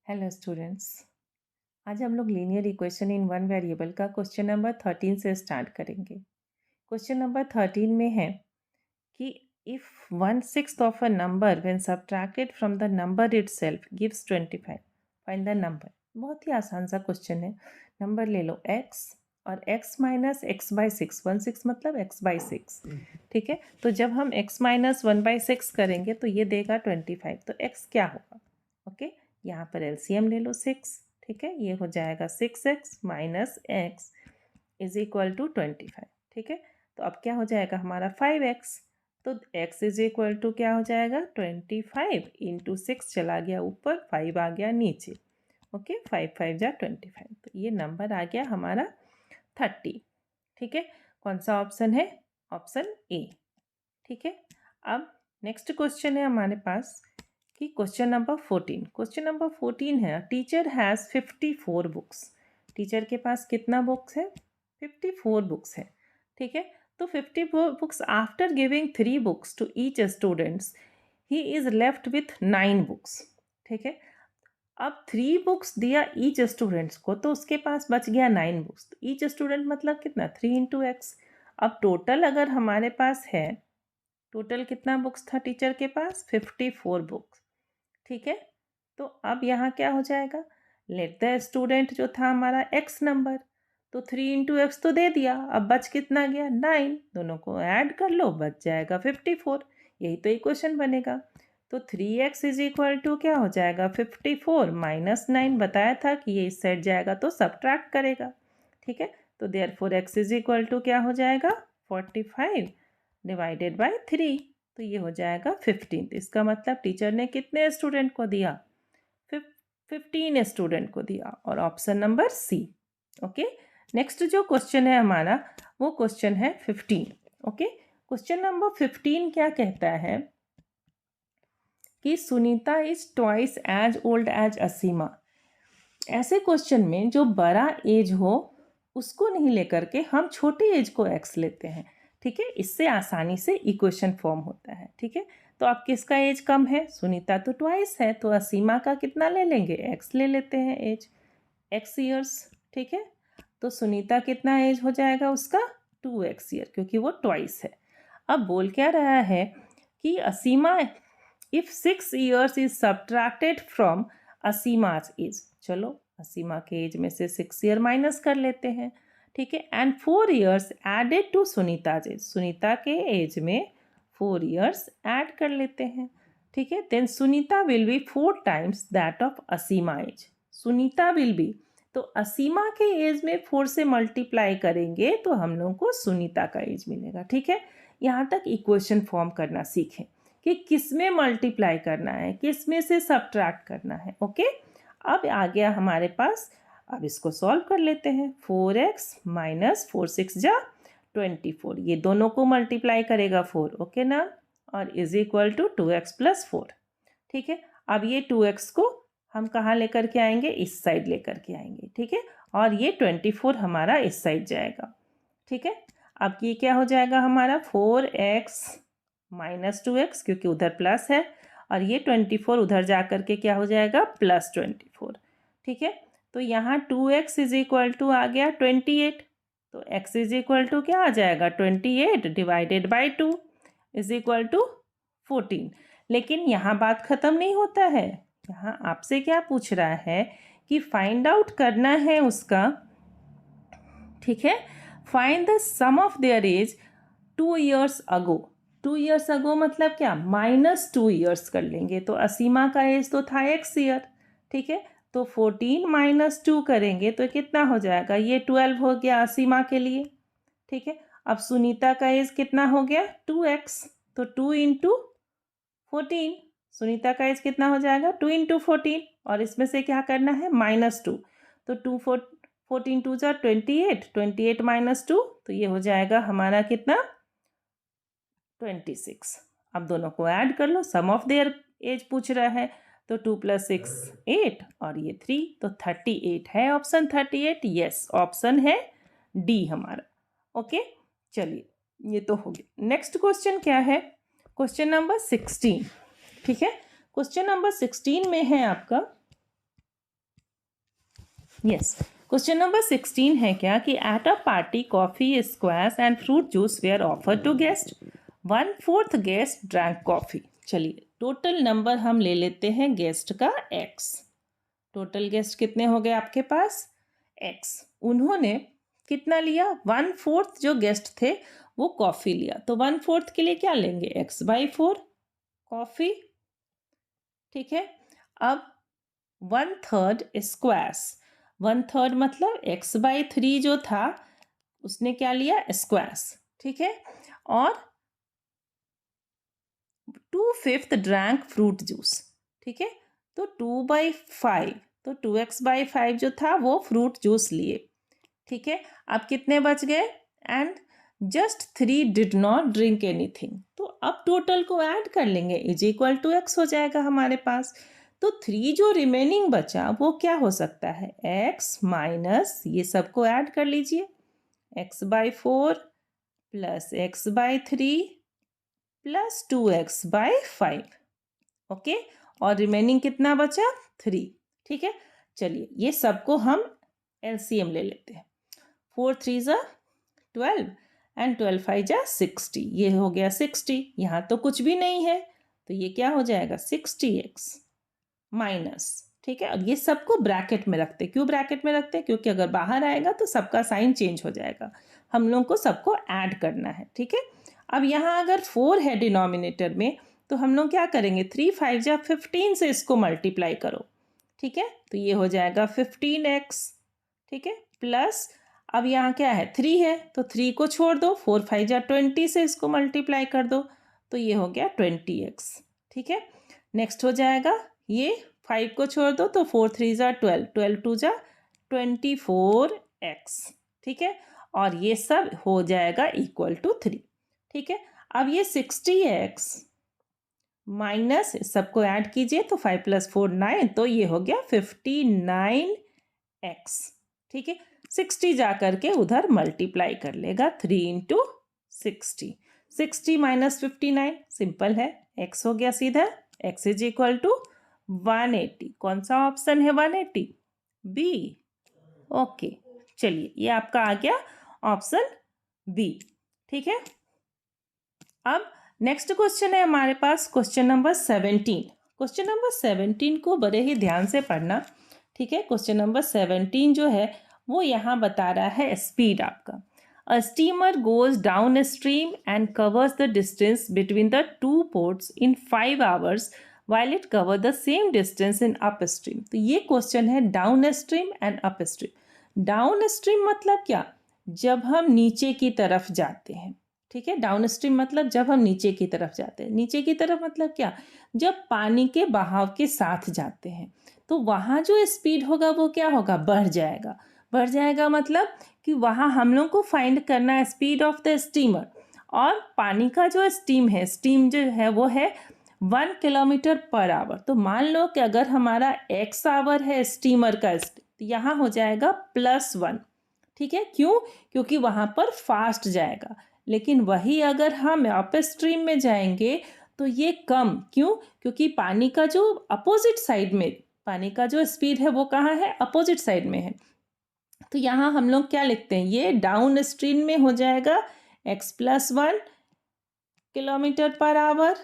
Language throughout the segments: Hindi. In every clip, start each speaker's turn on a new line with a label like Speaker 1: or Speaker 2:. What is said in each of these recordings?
Speaker 1: Hello students. आज हम लोग linear equation in one variable का क्वेश्चन नंबर 13 से स्टार्ट करेंगे। क्वेश्चन नंबर 13 में है कि if 1/6 of a number when subtracted from the number itself gives 25, find the number. बहुत ही आसान सा क्वेश्चन है। नंबर ले लो x और x minus x by six, 1/6 मतलब x बाई सिक्स। ठीक है, तो जब हम x माइनस 1/6 करेंगे तो ये देगा 25। तो x क्या होगा? ओके, यहाँ पर एलसीएम ले लो 6। ठीक है, ये हो जाएगा 6x minus x is equal to 25। ठीक है, तो अब क्या हो जाएगा हमारा 5x। तो x इज इक्वल टू क्या हो जाएगा 25 इंटू 6 चला गया ऊपर, 5 आ गया नीचे। ओके, 5 5 जा 25, तो ये नंबर आ गया हमारा 30। ठीक है, कौन सा ऑप्शन है? Option A. ठीक है, अब नेक्स्ट क्वेश्चन है हमारे पास कि क्वेश्चन नंबर 14। क्वेश्चन नंबर 14 है, टीचर हैज़ 54 बुक्स। टीचर के पास कितना बुक्स है? 54 बुक्स है। ठीक है, तो 54 books after giving 3 books to each students he is left with 9 books. ठीक है, अब 3 बुक्स दिया ईच स्टूडेंट्स को, तो उसके पास बच गया 9 बुक्स। तो ईच स्टूडेंट मतलब कितना? 3 इंटू एक्स। अब टोटल अगर हमारे पास है, टोटल कितना बुक्स था टीचर के पास? 54 बुक्स। ठीक है, तो अब यहाँ क्या हो जाएगा? लेट द स्टूडेंट जो था हमारा एक्स नंबर, तो 3 इंटू एक्स तो दे दिया, अब बच कितना गया? 9। दोनों को ऐड कर लो, बच जाएगा 54। यही तो इक्वेशन बनेगा। तो 3x इज इक्वल टू क्या हो जाएगा? 54 माइनस 9। बताया था कि ये इस साइड जाएगा तो सब्ट्रैक्ट करेगा। ठीक है, तो therefore x is equal to क्या हो जाएगा? 45 डिवाइडेड बाई 3, तो ये हो जाएगा 15। इसका मतलब टीचर ने कितने स्टूडेंट को दिया? 15 स्टूडेंट को दिया, और option number C. Okay, next जो क्वेश्चन है हमारा वो क्वेश्चन है 15। ओके, क्वेश्चन नंबर 15 क्या कहता है कि Sunita is twice as old as Asima. ऐसे क्वेश्चन में जो बड़ा एज हो उसको नहीं लेकर के हम छोटे एज को एक्स लेते हैं। ठीक है, इससे आसानी से इक्वेशन फॉर्म होता है। ठीक है, तो अब किसका एज कम है? सुनीता तो ट्वाइस है, तो असीमा का कितना ले लेंगे? एक्स ले लेते हैं एज, एक्स ईयर्स। ठीक है, तो सुनीता कितना एज हो जाएगा उसका? 2x ईयर, क्योंकि वो ट्वाइस है। अब बोल क्या रहा है कि Asima, if 6 years is subtracted from Asima's age. चलो असीमा के एज में से 6 ईयर माइनस कर लेते हैं। ठीक है, and 4 years added to Sunita's age. Sunita के एज में 4 ईयर्स ऐड कर लेते हैं। ठीक है, then Sunita will be 4 times that of Asima age. Sunita will be, तो असीमा के एज में 4 से मल्टीप्लाई करेंगे तो हम लोगों को सुनीता का एज मिलेगा। ठीक है, यहाँ तक इक्वेशन फॉर्म करना सीखें कि किस में मल्टीप्लाई करना है, किस में से सब्ट्रैक्ट करना है। ओके, अब आ गया हमारे पास, अब इसको सॉल्व कर लेते हैं। 4x माइनस 4 6 जा 24, ये दोनों को मल्टीप्लाई करेगा 4। ओके ना, और is equal to 2x plus 4। ठीक है, अब ये 2x को हम कहाँ लेकर के आएंगे? इस साइड लेकर के आएंगे। ठीक है, और ये 24 हमारा इस साइड जाएगा। ठीक है, अब ये क्या हो जाएगा हमारा? 4x माइनस 2x, क्योंकि उधर प्लस है, और ये 24 उधर जा कर के क्या हो जाएगा? प्लस 24। ठीक है, तो यहाँ 2x इज इक्वल टू आ गया 28, तो x इज इक्वल टू क्या आ जाएगा? 28 divided by 2 is equal to 14। लेकिन यहाँ बात खत्म नहीं होता है, यहाँ आपसे क्या पूछ रहा है कि फाइंड आउट करना है उसका। ठीक है, find the sum of their age 2 years ago. 2 years ago मतलब क्या? माइनस 2 ईयर्स कर लेंगे, तो असीमा का एज तो था x ईयर। ठीक है, तो 14 माइनस 2 करेंगे तो कितना हो जाएगा? ये 12 हो गया असीमा के लिए। ठीक है, अब सुनीता का एज कितना हो गया? 2x, तो 2 इंटू 14। सुनीता का एज कितना हो जाएगा? 2 इंटू 14, और इसमें से क्या करना है? माइनस 2, तो 2 14 2 जा 28, 28 माइनस 2, तो ये हो जाएगा हमारा कितना? 26। अब दोनों को ऐड कर लो, सम ऑफ देयर एज पूछ रहा है, तो 2 प्लस 6 8, और ये 3, तो 38 है ऑप्शन 38। यस, ऑप्शन है डी हमारा। ओके, चलिए ये तो हो गया। नेक्स्ट क्वेश्चन क्या है? Question number 16। ठीक है, क्वेश्चन नंबर 16 में है आपका यस, क्वेश्चन नंबर 16 है क्या कि at a party coffee, squash and fruit juice were offer to guest, 1/4 guest drank coffee. चलिए टोटल नंबर हम ले लेते हैं गेस्ट का x। टोटल गेस्ट कितने हो गए आपके पास? x। उन्होंने कितना लिया? 1/4 जो गेस्ट थे वो कॉफ़ी लिया, तो 1/4 के लिए क्या लेंगे? x/4 coffee. ठीक है, अब 1/3 स्क्वैश, 1/3 मतलब x/3 जो था उसने क्या लिया? स्क्वैश। ठीक है, और 2/5 ड्रैंक फ्रूट जूस। ठीक है, तो 2/5, तो 2x/5 जो था वो फ्रूट जूस लिए। ठीक है, अब कितने बच गए? And just 3 did not drink anything, तो अब टोटल को ऐड कर लेंगे, इज इक्वल टू x हो जाएगा हमारे पास। तो 3 जो रिमेनिंग बचा वो क्या हो सकता है? x माइनस, ये सबको ऐड कर लीजिए, x/4 plus x/3 plus 2x/5। Okay, और रिमेनिंग कितना बचा? 3। ठीक है, चलिए ये सबको हम एलसीएम ले लेते हैं। 4 3 ज़ा 12 एंड 12 5 जा 60, ये हो गया 60। यहाँ तो कुछ भी नहीं है तो ये क्या हो जाएगा? 60x minus. ठीक है, और ये सबको ब्रैकेट में रखते। क्यों ब्रैकेट में रखते? क्योंकि अगर बाहर आएगा तो सबका साइन चेंज हो जाएगा, हम लोग को सबको ऐड करना है। ठीक है, अब यहाँ अगर 4 है डिनोमिनेटर में तो हम लोग क्या करेंगे? 3 5 जा 15 से इसको मल्टीप्लाई करो। ठीक है, तो ये हो जाएगा 15x। ठीक है, प्लस अब यहाँ क्या है? 3 है तो 3 को छोड़ दो, 4 5 जा 20 से इसको मल्टीप्लाई कर दो, तो ये हो गया 20x। ठीक है, नेक्स्ट हो जाएगा ये 5 को छोड़ दो तो 4 3 जा 12, 12 2 जा 24x। ठीक है, और ये सब हो जाएगा इक्वल टू 3। ठीक है, अब ये 60x माइनस सबको ऐड कीजिए, तो 5 + 4 9, तो ये हो गया 59x। ठीक है, 60 जा करके उधर मल्टीप्लाई कर लेगा, 3 × 60, 60 माइनस 59, सिंपल है, x हो गया सीधा, x इज इक्वल टू 180। कौन सा ऑप्शन है? 180 बी। ओके, चलिए ये आपका आ गया ऑप्शन बी। ठीक है, अब नेक्स्ट क्वेश्चन है हमारे पास क्वेश्चन नंबर 17। क्वेश्चन नंबर 17 को बड़े ही ध्यान से पढ़ना। ठीक है, क्वेश्चन नंबर 17 जो है वो यहाँ बता रहा है स्पीड आपका। A steamer goes downstream and covers the distance between the 2 ports in 5 hours while it cover the same distance in upstream। तो ये क्वेश्चन है down stream and up stream. Down stream मतलब क्या? जब हम नीचे की तरफ जाते हैं। ठीक है, डाउन स्ट्रीम मतलब जब हम नीचे की तरफ जाते हैं। नीचे की तरफ मतलब क्या? जब पानी के बहाव के साथ जाते हैं तो वहाँ जो स्पीड होगा वो क्या होगा? बढ़ जाएगा। बढ़ जाएगा मतलब कि वहाँ हम लोग को फाइंड करना है स्पीड ऑफ द स्टीमर, और पानी का जो स्टीम है, स्टीम जो है वो है 1 km/h। तो मान लो कि अगर हमारा x आवर है स्टीमर का, तो यहाँ हो जाएगा +1। ठीक है, क्यों? क्योंकि वहाँ पर फास्ट जाएगा। लेकिन वही अगर हम अप स्ट्रीम में जाएंगे तो ये कम। क्यों? क्योंकि पानी का जो अपोजिट साइड में, पानी का जो स्पीड है वो कहाँ है? अपोजिट साइड में है। तो यहाँ हम लोग क्या लिखते हैं? ये डाउन स्ट्रीम में हो जाएगा x + 1 km/h।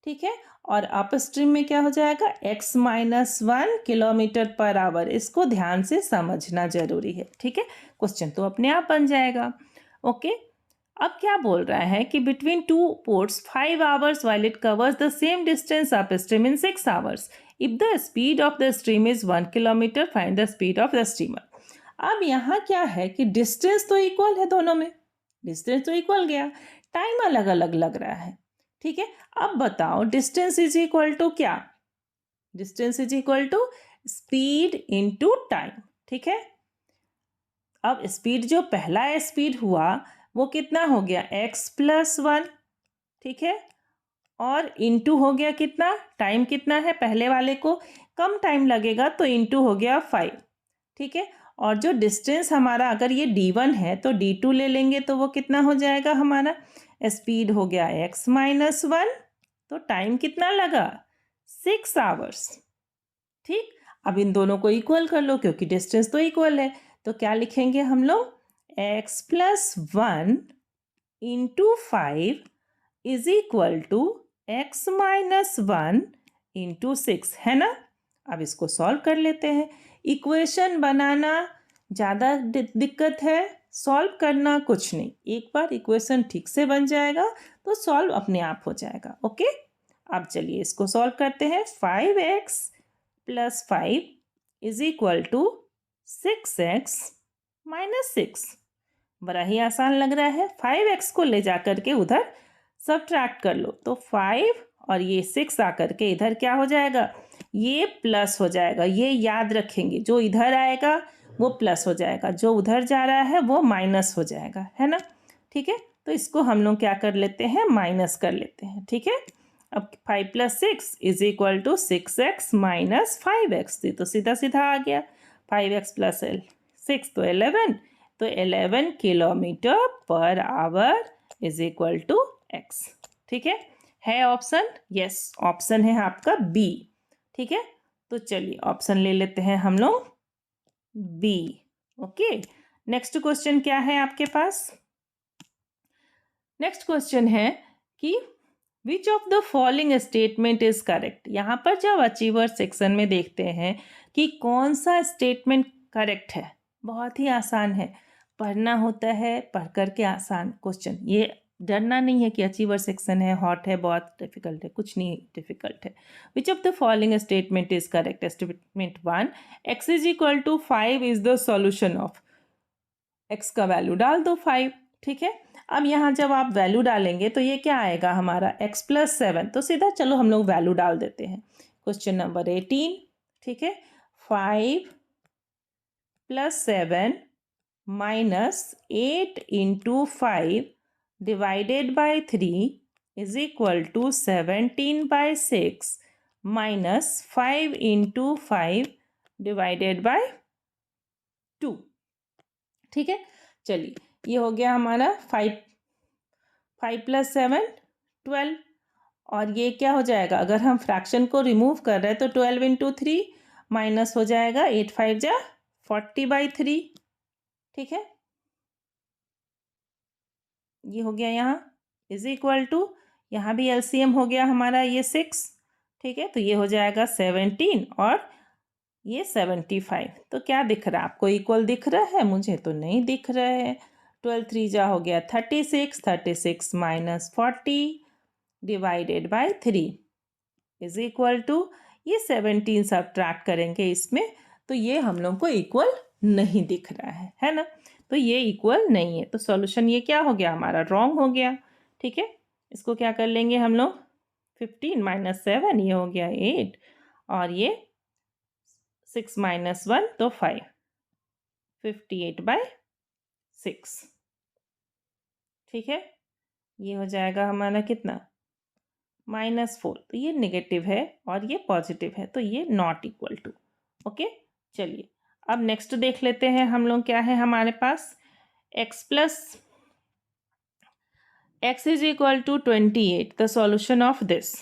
Speaker 1: ठीक है, और अप स्ट्रीम में क्या हो जाएगा? x - 1 km/h। इसको ध्यान से समझना जरूरी है। ठीक है, क्वेश्चन तो अपने आप बन जाएगा। ओके, अब क्या बोल रहा है कि between 2 ports 5 hours while it covers the same distance upstream in 6 hours if the speed of the stream is 1 km, find the speed of the steamer। अब यहाँ क्या है कि डिस्टेंस तो इक्वल है दोनों में, डिस्टेंस तो इक्वल गया, टाइम अलग अलग लग रहा है। ठीक है, अब बताओ डिस्टेंस इज इक्वल टू क्या? Distance is equal to speed into time. ठीक है, अब स्पीड जो पहला स्पीड हुआ वो कितना हो गया? x + 1। ठीक है, और इनटू हो गया कितना? टाइम कितना है? पहले वाले को कम टाइम लगेगा तो इनटू हो गया 5। ठीक है, और जो डिस्टेंस हमारा, अगर ये d1 है तो d2 ले लेंगे तो वो कितना हो जाएगा हमारा? स्पीड हो गया x - 1, तो टाइम कितना लगा? 6 आवर्स। ठीक, अब इन दोनों को इक्वल कर लो क्योंकि डिस्टेंस तो इक्वल है। तो क्या लिखेंगे हम लोग, x plus 1 into 5 is equal to x minus 1 into 6, है ना। अब इसको सॉल्व कर लेते हैं। इक्वेशन बनाना ज़्यादा दिक्कत है, सॉल्व करना कुछ नहीं। एक बार इक्वेशन ठीक से बन जाएगा तो सॉल्व अपने आप हो जाएगा। ओके, अब चलिए इसको सॉल्व करते हैं। 5x plus 5 is equal to 6x minus 6। बड़ा ही आसान लग रहा है। 5x को ले जा करके उधर सब्ट्रैक्ट कर लो तो 5 और ये 6 आकर के इधर क्या हो जाएगा, ये प्लस हो जाएगा। ये याद रखेंगे, जो इधर आएगा वो प्लस हो जाएगा, जो उधर जा रहा है वो माइनस हो जाएगा, है ना। ठीक है, तो इसको हम लोग क्या कर लेते हैं, माइनस कर लेते हैं। ठीक है, अब 5 plus 6 is equal to 6x minus 5x। तो सीधा सीधा आ गया। 5x प्लस 6 तो 11, तो 11 kilometre per hour is equal to x। ठीक है ऑप्शन, यस ऑप्शन है आपका बी। ठीक है, तो चलिए ऑप्शन ले लेते हैं हम लोग बी। ओके, नेक्स्ट क्वेश्चन क्या है आपके पास। नेक्स्ट क्वेश्चन है कि विच of the following statement is correct. यहाँ पर जब अचीवर सेक्शन में देखते हैं कि कौन सा स्टेटमेंट करेक्ट है, बहुत ही आसान है, पढ़ना होता है, पढ़ करके आसान क्वेश्चन। ये डरना नहीं है कि अचीवर सेक्शन है, हॉट है, बहुत डिफिकल्ट है, कुछ नहीं डिफिकल्ट है। Which of the following statement is correct. Statement 1, x is equal to 5 is the solution of. x का वैल्यू डाल दो 5। ठीक है, अब यहाँ जब आप वैल्यू डालेंगे तो ये क्या आएगा हमारा x प्लस 7। तो सीधा चलो हम लोग वैल्यू डाल देते हैं। Question number 18। ठीक है, 5 plus 7 minus 8 into 5 divided by 3 is equal to 17 by 6 minus 5 into 5 divided by 2। ठीक है, चलिए ये हो गया हमारा 5 प्लस 7 12। और ये क्या हो जाएगा, अगर हम फ्रैक्शन को रिमूव कर रहे हैं तो 12 इंटू 3 माइनस हो जाएगा 8 5 जा 40 बाई 3। ठीक है, ये हो गया यहाँ इज इक्वल टू, यहाँ भी एलसीएम हो गया हमारा ये 6। ठीक है, तो ये हो जाएगा 17 और ये 75। तो क्या दिख रहा है आपको, इक्वल दिख रहा है, मुझे तो नहीं दिख रहा है। 12 3 जा हो गया 36, 36 minus 40 divided by 3 is equal to, ये 17 सब्ट्रैक्ट करेंगे इसमें तो ये हम लोग को इक्वल नहीं दिख रहा है ना। तो ये इक्वल नहीं है, तो सॉल्यूशन ये क्या हो गया हमारा, रॉन्ग हो गया। ठीक है, इसको क्या कर लेंगे हम लोग, 15 माइनस 7 ये हो गया 8 और ये 6 माइनस 1 तो 5, 58 बाई 6। ठीक है, ये हो जाएगा हमारा कितना, -4। तो ये नेगेटिव है और ये पॉजिटिव है, तो ये नॉट इक्वल टू। ओके, चलिए अब नेक्स्ट देख लेते हैं हम लोग क्या है हमारे पास। x is equal to 28 the solution of this.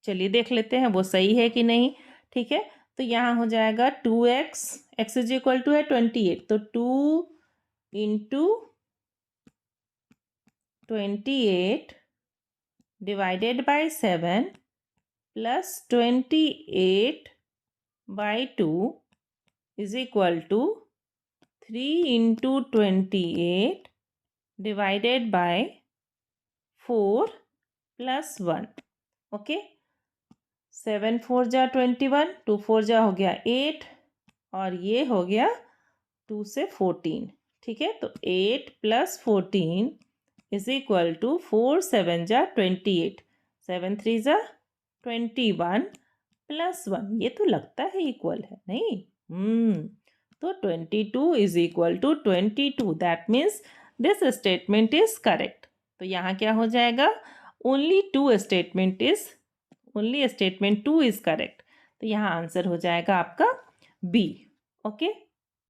Speaker 1: चलिए देख लेते हैं वो सही है कि नहीं। ठीक है, तो यहाँ हो जाएगा 2x, x is equal to है 28, तो 2 into 28 divided by 7 plus 28 by 2 is equal to 3 into 28 divided by 4 plus 1। Okay, 7 4 जा 21, 2 4 जा हो गया 8 और ये हो गया 2 से 14। ठीक है, तो 8 प्लस 14 इज इक्वल टू 4 7 जा 28, 7 3 जा 21 प्लस 1। ये तो लगता है इक्वल है, नहीं। तो 22 is equal to 22, that means this statement is correct. तो यहाँ क्या हो जाएगा, ओनली स्टेटमेंट 2 इज करेक्ट। तो यहाँ आंसर हो जाएगा आपका बी। ओके,